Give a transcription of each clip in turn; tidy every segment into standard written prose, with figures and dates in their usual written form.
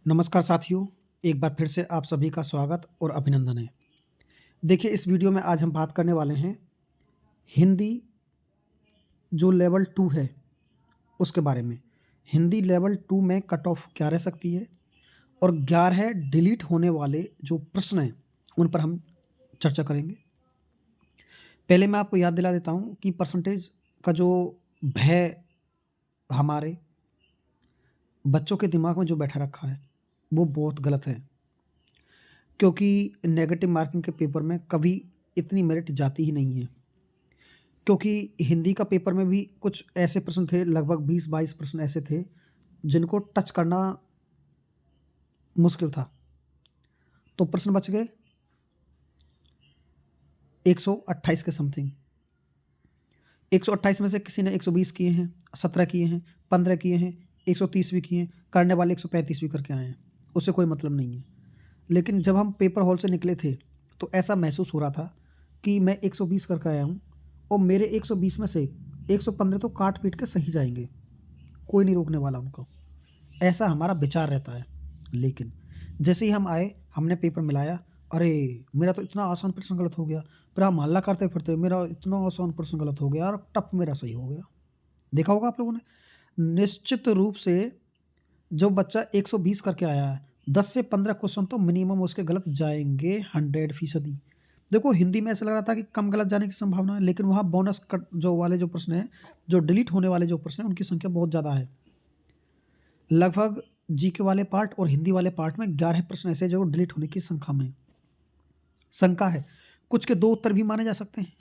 नमस्कार साथियों, एक बार फिर से आप सभी का स्वागत और अभिनंदन है। देखिए इस वीडियो में आज हम बात करने वाले हैं हिंदी जो लेवल 2 है उसके बारे में। हिंदी लेवल 2 में कट ऑफ क्या रह सकती है और 11 डिलीट होने वाले जो प्रश्न हैं उन पर हम चर्चा करेंगे। पहले मैं आपको याद दिला देता हूँ कि परसेंटेज का जो भय हमारे बच्चों के दिमाग में जो बैठा रखा है वो बहुत गलत है, क्योंकि नेगेटिव मार्किंग के पेपर में कभी इतनी मेरिट जाती ही नहीं है। क्योंकि हिंदी का पेपर में भी कुछ ऐसे प्रश्न थे, लगभग 20-22 प्रश्न ऐसे थे जिनको टच करना मुश्किल था। तो प्रश्न बच गए 128 के समथिंग। 128 में से किसी ने 120 किए हैं, 17 किए हैं, 15 किए हैं, 130 भी किए हैं, करने वाले 135 भी करके आए हैं। उससे कोई मतलब नहीं है। लेकिन जब हम पेपर हॉल से निकले थे तो ऐसा महसूस हो रहा था कि मैं 120 करके आया हूँ और मेरे 120 में से 115 तो काट पीट के सही जाएंगे, कोई नहीं रोकने वाला उनको, ऐसा हमारा विचार रहता है। लेकिन जैसे ही हम आए, हमने पेपर मिलाया, अरे मेरा तो इतना आसान प्रश्न गलत हो गया, फिर हम हल्ला करते फिरते मेरा इतना आसान प्रश्न गलत हो गया और टप मेरा सही हो गया। देखा होगा आप लोगों ने। निश्चित रूप से जो बच्चा 120 करके आया है, 10 से 15 क्वेश्चन तो मिनिमम उसके गलत जाएंगे 100%। देखो हिंदी में ऐसा लग रहा था कि कम गलत जाने की संभावना है, लेकिन वहाँ बोनस कट जो वाले जो प्रश्न हैं, जो डिलीट होने वाले जो प्रश्न हैं, उनकी संख्या बहुत ज़्यादा है। लगभग जीके वाले पार्ट और हिंदी वाले पार्ट में 11 प्रश्न ऐसे जो डिलीट होने की शंका है। कुछ के 2 उत्तर भी माने जा सकते हैं,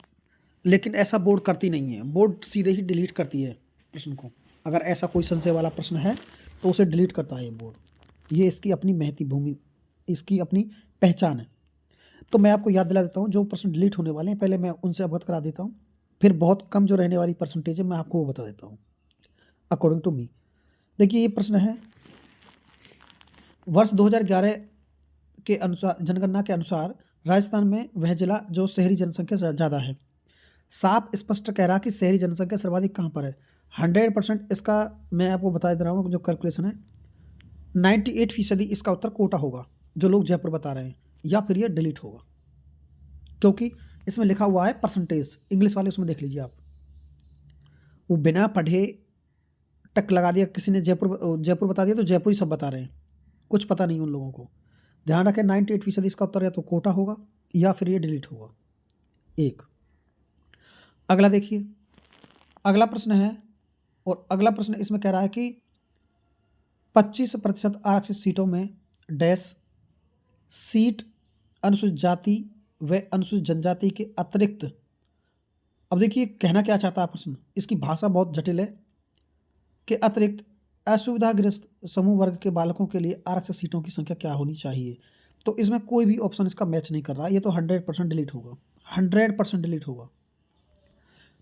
लेकिन ऐसा बोर्ड करती नहीं है। बोर्ड सीधे ही डिलीट करती है प्रश्न को। अगर ऐसा कोई संशय वाला प्रश्न है तो उसे डिलीट करता है ये बोर्ड। ये इसकी अपनी महती भूमि, इसकी अपनी पहचान है। तो मैं आपको याद दिला देता हूँ जो प्रश्न डिलीट होने वाले हैं, पहले मैं उनसे अवगत करा देता हूँ, फिर बहुत कम जो रहने वाली परसेंटेज है मैं आपको वो बता देता हूँ अकॉर्डिंग टू मी। देखिए ये प्रश्न है, वर्ष 2011 के अनुसार, जनगणना के अनुसार राजस्थान में वह जिला जो शहरी जनसंख्या से ज़्यादा है। साफ स्पष्ट कह रहा कि शहरी जनसंख्या सर्वाधिक कहाँ पर है। 100% इसका मैं आपको बता दे रहा हूँ जो कैलकुलेशन है, 98% इसका उत्तर कोटा होगा जो लोग जयपुर बता रहे हैं, या फिर ये डिलीट होगा, क्योंकि इसमें लिखा हुआ है परसेंटेज। इंग्लिश वाले उसमें देख लीजिए आप, वो बिना पढ़े टक लगा दिया, किसी ने जयपुर बता दिया तो जयपुर ही सब बता रहे हैं, कुछ पता नहीं उन लोगों को। ध्यान रखें 98% इसका उत्तर या तो कोटा होगा या फिर ये डिलीट होगा। एक अगला देखिए, अगला प्रश्न है, और अगला प्रश्न इसमें कह रहा है कि 25% आरक्षित सीटों में डैश सीट अनुसूचित जाति व अनुसूचित जनजाति के अतिरिक्त। अब देखिए कहना क्या चाहता है प्रश्न, इसकी भाषा बहुत जटिल है, के अतिरिक्त असुविधाग्रस्त समूह वर्ग के बालकों के लिए आरक्षित सीटों की संख्या क्या होनी चाहिए। तो इसमें कोई भी ऑप्शन इसका मैच नहीं कर रहा, ये तो 100% डिलीट होगा, 100% डिलीट होगा।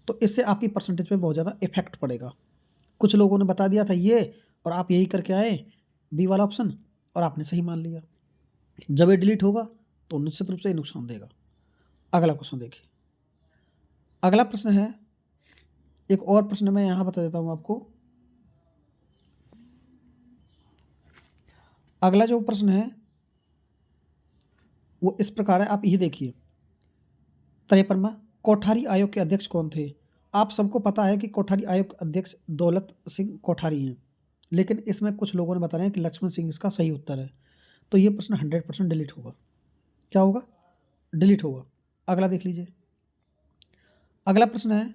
तो इससे आपकी परसेंटेज पे बहुत ज़्यादा इफेक्ट पड़ेगा। कुछ लोगों ने बता दिया था ये और आप यही करके आए बी वाला ऑप्शन और आपने सही मान लिया। जब ये डिलीट होगा तो निश्चित रूप से ये नुकसान देगा। अगला क्वेश्चन देखिए, अगला प्रश्न है, एक और प्रश्न मैं यहाँ बता देता हूँ आपको। अगला जो प्रश्न है वो इस प्रकार है, आप ये देखिए 53वां, कोठारी आयोग के अध्यक्ष कौन थे। आप सबको पता है कि कोठारी आयोग के अध्यक्ष दौलत सिंह कोठारी हैं, लेकिन इसमें कुछ लोगों ने बताया कि लक्ष्मण सिंह इसका सही उत्तर है। तो ये प्रश्न 100% डिलीट होगा। क्या होगा? डिलीट होगा। अगला देख लीजिए, अगला प्रश्न है,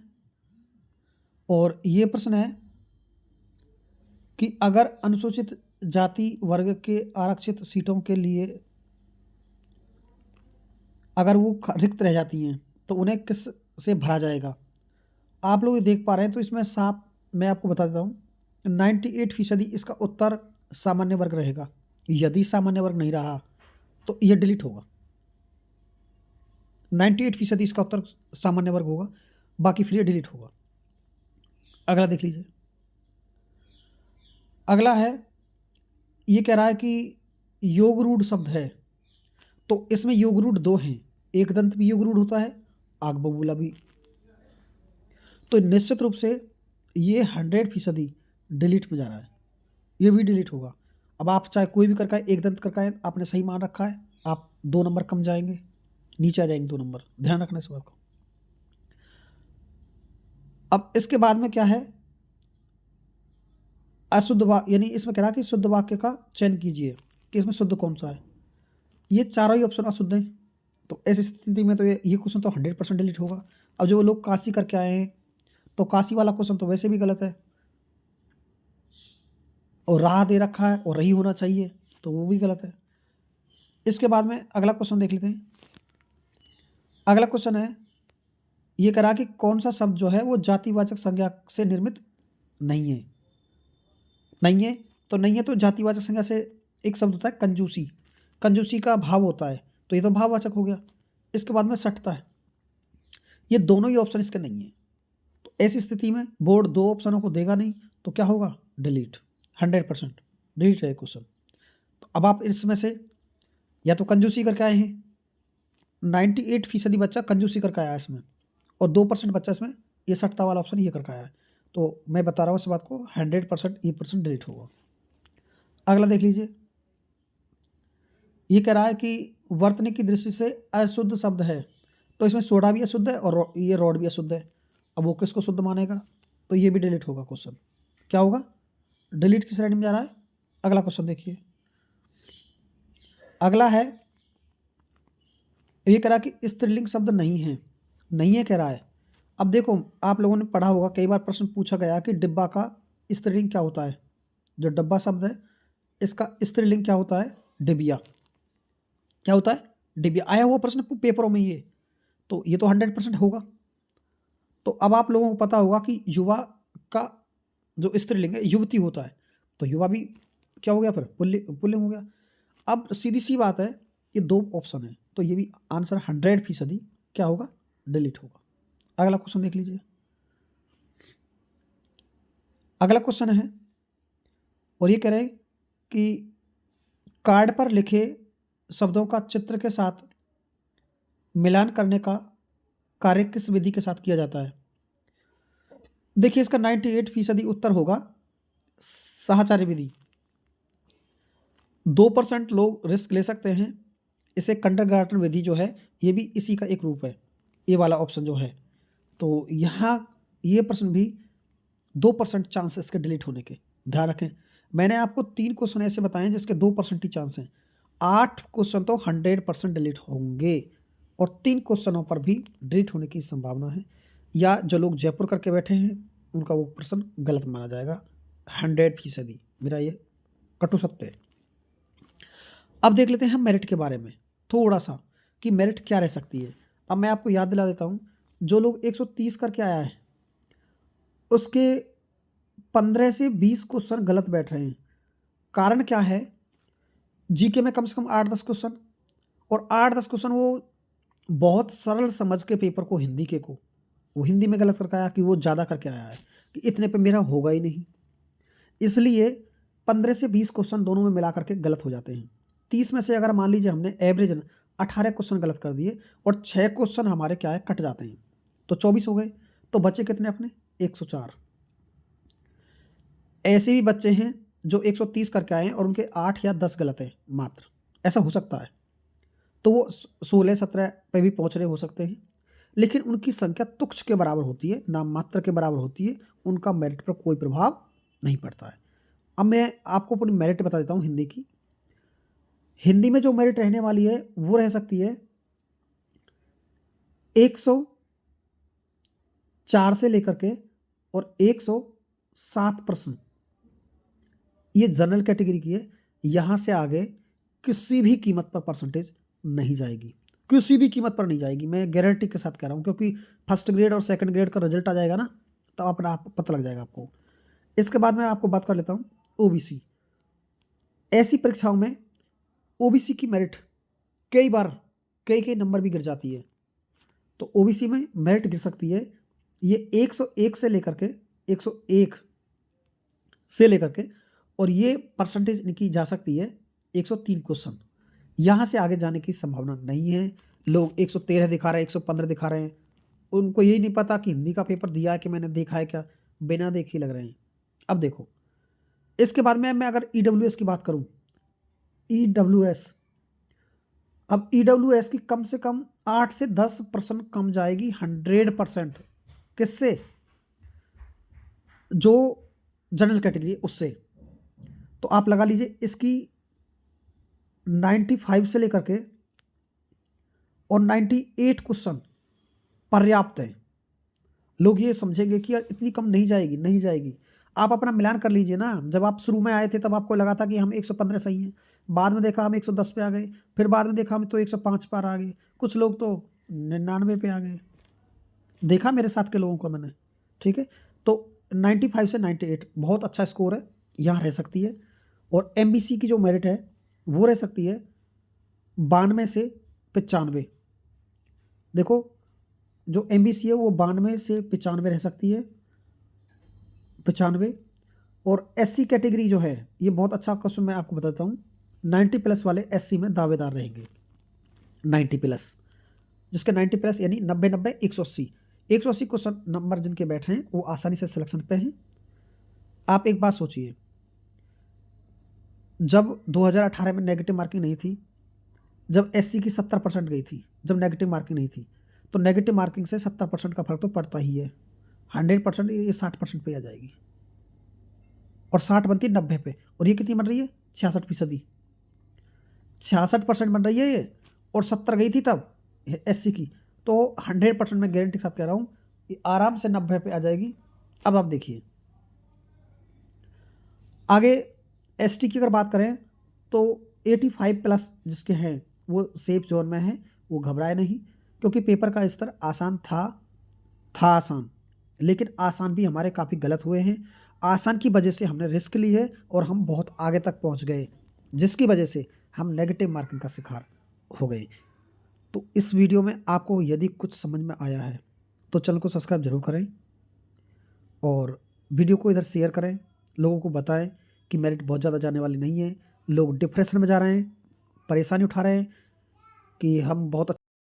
और ये प्रश्न है कि अगर अनुसूचित जाति वर्ग के आरक्षित सीटों के लिए अगर वो रिक्त रह जाती हैं तो उन्हें किस से भरा जाएगा। आप लोग देख पा रहे हैं, तो इसमें साफ मैं आपको बता देता हूँ, 98% इसका उत्तर सामान्य वर्ग रहेगा। यदि सामान्य वर्ग नहीं रहा तो यह डिलीट होगा। 98% इसका उत्तर सामान्य वर्ग होगा, बाकी फिर ये डिलीट होगा। अगला देख लीजिए, अगला है, ये कह रहा है कि योग रूढ़ शब्द है, तो इसमें योग रूढ़ दो हैं, एक दंत भी योग रूढ़ होता है, आग बबूला भी। तो निश्चित रूप से ये 100% डिलीट में जा रहा है, ये भी डिलीट होगा। अब आप चाहे कोई भी करके आए, एक दंत करके आए, आपने सही मान रखा है, आप 2 नंबर कम जाएंगे, नीचे आ जाएंगे 2 नंबर, ध्यान रखना इस बात को। अब इसके बाद में क्या है, अशुद्ध वाक्य, यानी इसमें कह रहा है कि शुद्ध वाक्य का चयन कीजिए कि इसमें शुद्ध कौन सा है। ये चारों ही ऑप्शन अशुद्ध हैं, तो ऐसी स्थिति में तो ये क्वेश्चन तो 100% डिलीट होगा। अब जो लोग काशी करके आए हैं, तो काशी वाला क्वेश्चन तो वैसे भी गलत है, और राह दे रखा है और रही होना चाहिए, तो वो भी गलत है। इसके बाद में अगला क्वेश्चन देख लेते हैं। अगला क्वेश्चन है, ये करा कि कौन सा शब्द जो है वो जातिवाचक संज्ञा से निर्मित नहीं है। नहीं है तो नहीं है, तो जातिवाचक संज्ञा से एक शब्द होता है कंजूसी, कंजूसी का भाव होता है, तो ये तो भाववाचक हो गया। इसके बाद में सठता है, ये दोनों ही ऑप्शन इसके नहीं है, तो ऐसी स्थिति में बोर्ड 2 ऑप्शनों को देगा नहीं, तो क्या होगा, डिलीट, 100% डिलीट है क्वेश्चन। तो अब आप इसमें से या तो कंजूसी करके आए हैं, 98% बच्चा कंजूसी करके आया है इसमें, और 2% बच्चा इसमें ये सठता वाला ऑप्शन ये करके आया है, तो मैं बता रहा हूँ इस बात को, 100% ये परसेंट डिलीट होगा। अगला देख लीजिए, ये कह रहा है कि वर्तनी की दृष्टि से अशुद्ध शब्द है, तो इसमें सोडा भी अशुद्ध है और ये रॉड भी अशुद्ध है। अब वो किसको शुद्ध मानेगा, तो ये भी डिलीट होगा क्वेश्चन। क्या होगा, डिलीट की श्रेणी में जा रहा है। अगला क्वेश्चन देखिए, अगला है, ये कह रहा है कि स्त्रीलिंग शब्द नहीं है, नहीं है कह रहा है। अब देखो, आप लोगों ने पढ़ा होगा, कई बार प्रश्न पूछा गया कि डिब्बा का स्त्रीलिंग क्या होता है। जो डब्बा शब्द है इसका स्त्रीलिंग क्या होता है, डिबिया। क्या होता है, डिबिया। आया हुआ प्रश्न पेपरों में ये, तो ये तो 100% होगा। तो अब आप लोगों को पता होगा कि युवा का जो स्त्रीलिंग है युवती होता है, तो युवा भी क्या हो गया, फिर पुल्लिंग हो गया। अब सीधी सी बात है, ये 2 ऑप्शन है, तो ये भी आंसर 100% क्या होगा, डिलीट होगा। अगला क्वेश्चन देख लीजिए। अगला क्वेश्चन है, और ये कह रहे हैं कि कार्ड पर लिखे शब्दों का चित्र के साथ मिलान करने का कार्य किस विधि के साथ किया जाता है। देखिए, इसका 98% उत्तर होगा साहचर्य विधि। 2% लोग रिस्क ले सकते हैं, इसे कंडरगार्टन विधि जो है ये भी इसी का एक रूप है, ये वाला ऑप्शन जो है। तो यहाँ ये प्रश्न भी 2% चांस इसके डिलीट होने के, ध्यान रखें। मैंने आपको 3 क्वेश्चन ऐसे बताए हैं जिसके 2% ही चांस हैं, 8 क्वेश्चन तो 100% डिलीट होंगे, और 3 क्वेश्चनों पर भी डिलीट होने की संभावना है, या जो लोग जयपुर करके बैठे हैं उनका वो प्रश्न गलत माना जाएगा 100%। मेरा ये कटु सत्य है। अब देख लेते हैं हम मेरिट के बारे में थोड़ा सा, कि मेरिट क्या रह सकती है। अब मैं आपको याद दिला देता हूँ, जो लोग 130 करके आया है उसके 15 से 20 क्वेश्चन गलत बैठ रहे हैं। कारण क्या है, जीके में कम से कम 8-10 क्वेश्चन, और 8-10 क्वेश्चन वो बहुत सरल समझ के पेपर को, हिंदी के को वो हिंदी में गलत करके आया, कि वो ज़्यादा करके आया है कि इतने पे मेरा होगा ही नहीं, इसलिए 15 से 20 क्वेश्चन दोनों में मिला करके गलत हो जाते हैं। 30 में से अगर मान लीजिए हमने एवरेज 18 क्वेश्चन गलत कर दिए और 6 क्वेश्चन हमारे क्या है, कट जाते हैं, तो 24 हो गए, तो बचे कितने अपने, 104। ऐसे भी बच्चे हैं जो 130 करके आए हैं और उनके 8 या 10 गलत है मात्र, ऐसा हो सकता है, तो वो 16-17 पे भी पहुंच रहे हो सकते हैं, लेकिन उनकी संख्या तुच्छ के बराबर होती है, नाम मात्र के बराबर होती है, उनका मेरिट पर कोई प्रभाव नहीं पड़ता है। अब मैं आपको अपनी मेरिट बता देता हूँ हिंदी की। हिंदी में जो मेरिट रहने वाली है वो रह सकती है 104 से लेकर के और 107 प्रश्न, ये जनरल कैटेगरी की है। यहाँ से आगे किसी भी कीमत पर परसेंटेज नहीं जाएगी, किसी भी कीमत पर नहीं जाएगी, मैं गारंटी के साथ कह रहा हूँ, क्योंकि फर्स्ट ग्रेड और सेकंड ग्रेड का रिजल्ट आ जाएगा ना, तो अपना आप पता लग जाएगा आपको। इसके बाद मैं आपको बात कर लेता हूँ ओबीसी। ऐसी परीक्षाओं में ओबीसी की मेरिट कई बार कई नंबर भी गिर जाती है, तो ओबीसी में मेरिट गिर सकती है, ये 101 से लेकर के 101 से लेकर के, और ये परसेंटेज इनकी जा सकती है 103 क्वेश्चन। यहाँ से आगे जाने की संभावना नहीं है। लोग 113 दिखा रहे हैं, 115 दिखा रहे हैं, उनको यही नहीं पता कि हिंदी का पेपर दिया है कि मैंने देखा है क्या, बिना देखे लग रहे हैं। अब देखो, इसके बाद में मैं अगर ईडब्ल्यूएस की बात करूं, EWS, अब EWS की कम से कम 8 से 10% कम जाएगी 100%। किससे? जो जनरल कैटेगरी उससे। तो आप लगा लीजिए इसकी 95 से लेकर के और 98 क्वेश्चन पर्याप्त है। लोग ये समझेंगे कि यार इतनी कम नहीं जाएगी, नहीं जाएगी। आप अपना मिलान कर लीजिए ना। जब आप शुरू में आए थे तब आपको लगा था कि हम 115 सही हैं, बाद में देखा हम 110 पे आ गए, फिर बाद में देखा हम तो 105 पर आ गए, कुछ लोग तो 99 पे आ गए। देखा मेरे साथ के लोगों को मैंने, ठीक है। तो 95 से 98 बहुत अच्छा स्कोर है, यहाँ रह सकती है। और MBC की जो मेरिट है वो रह सकती है 92 से 95। देखो जो MBC है वो 92 से 95 रह सकती है, 95। और SC कैटेगरी जो है ये बहुत अच्छा क्वेश्चन मैं आपको बताता हूँ, 90+ वाले SC में दावेदार रहेंगे। 90+, जिसके 90+ यानी 90 180 180 क्वेश्चन नंबर जिनके बैठ रहे हैं वो आसानी से सिलेक्शन पे हैं। आप एक बात सोचिए, जब 2018 में नेगेटिव मार्किंग नहीं थी, जब SC की 70% गई थी, जब नेगेटिव मार्किंग नहीं थी, तो नेगेटिव मार्किंग से 70% का फर्क तो पड़ता ही है। 100% ये 60% पे आ जाएगी, और 60 बनती है 90 पे, और ये कितनी बन रही है 66%। 66% बन रही है ये, और 70 गई थी तब SC की। तो 100% मैं गारंटी के साथ कह रहा हूँ कि आराम से 90 पे आ जाएगी। अब आप देखिए आगे ST की अगर बात करें तो 85+ जिसके हैं वो सेफ जोन में है, वो घबराए नहीं, क्योंकि पेपर का स्तर आसान था आसान, लेकिन आसान भी हमारे काफ़ी गलत हुए हैं। आसान की वजह से हमने रिस्क ली है और हम बहुत आगे तक पहुंच गए, जिसकी वजह से हम नेगेटिव मार्किंग का शिकार हो गए। तो इस वीडियो में आपको यदि कुछ समझ में आया है तो चैनल को सब्सक्राइब जरूर करें, और वीडियो को इधर शेयर करें, लोगों को बताएं कि मेरिट बहुत ज़्यादा जाने वाली नहीं है। लोग डिप्रेशन में जा रहे हैं, परेशानी उठा रहे हैं कि हम बहुत